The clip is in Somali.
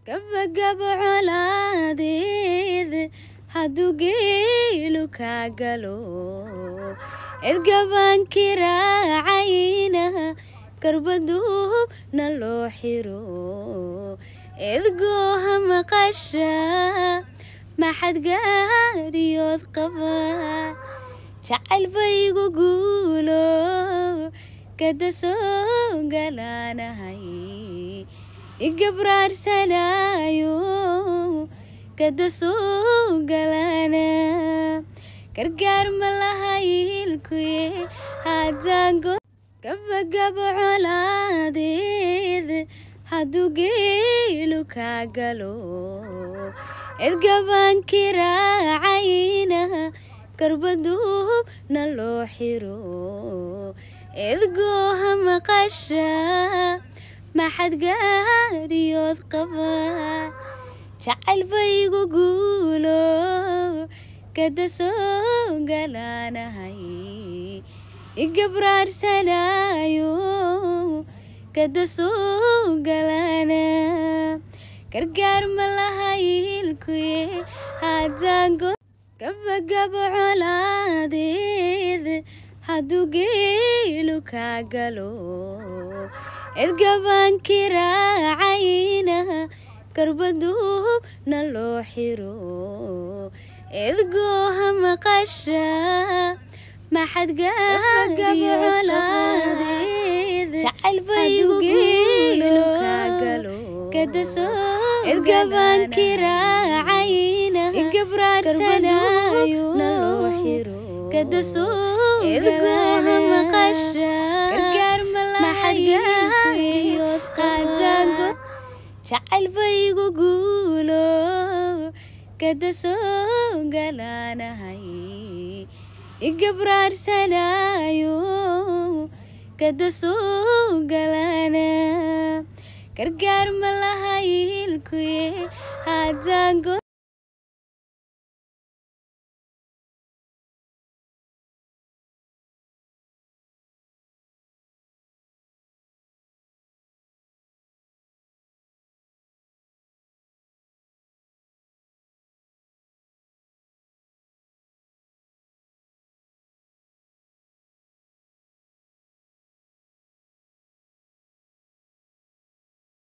gabagabo colaadeed hadduu geelu kaa galo edgabaankii raacayna garbaduubna loo xiro edgooha maqasha maxad gaadhiyood qaba jacayl baygu guulo kada soo galaanahay igabraarsanayo kada soo galaana gargaar ma laha ilkuye haddaango gabagabo colaadeed hadduu geelu kaa galo edgabaankii raacayna garbaduubna loo xiro edgooha maqasha maxad gaadhiyood qaba jacayl baygu guulo kada soo galaanahay igabraarsanayo kada soo galaana gargaar ma laha ilkuye haddaango gabagabo colaadeed hadduu geelu kaa galo edgabaankii raacayna garbaduubna loo xiro edgooha maqasha maxad gaadhiyo colaadeed jacayl baygu guulo kaa galo kada soo edgabaankii raacayna igabraarsanayo loo xiro kada soo edgooha maqasha gargaar ma laha ilkuyood qaadaango jacayl baygu guulo kada soo galaanahay igabraarsanayo kada soo galaana gargaar ma laha ilkuye haddaango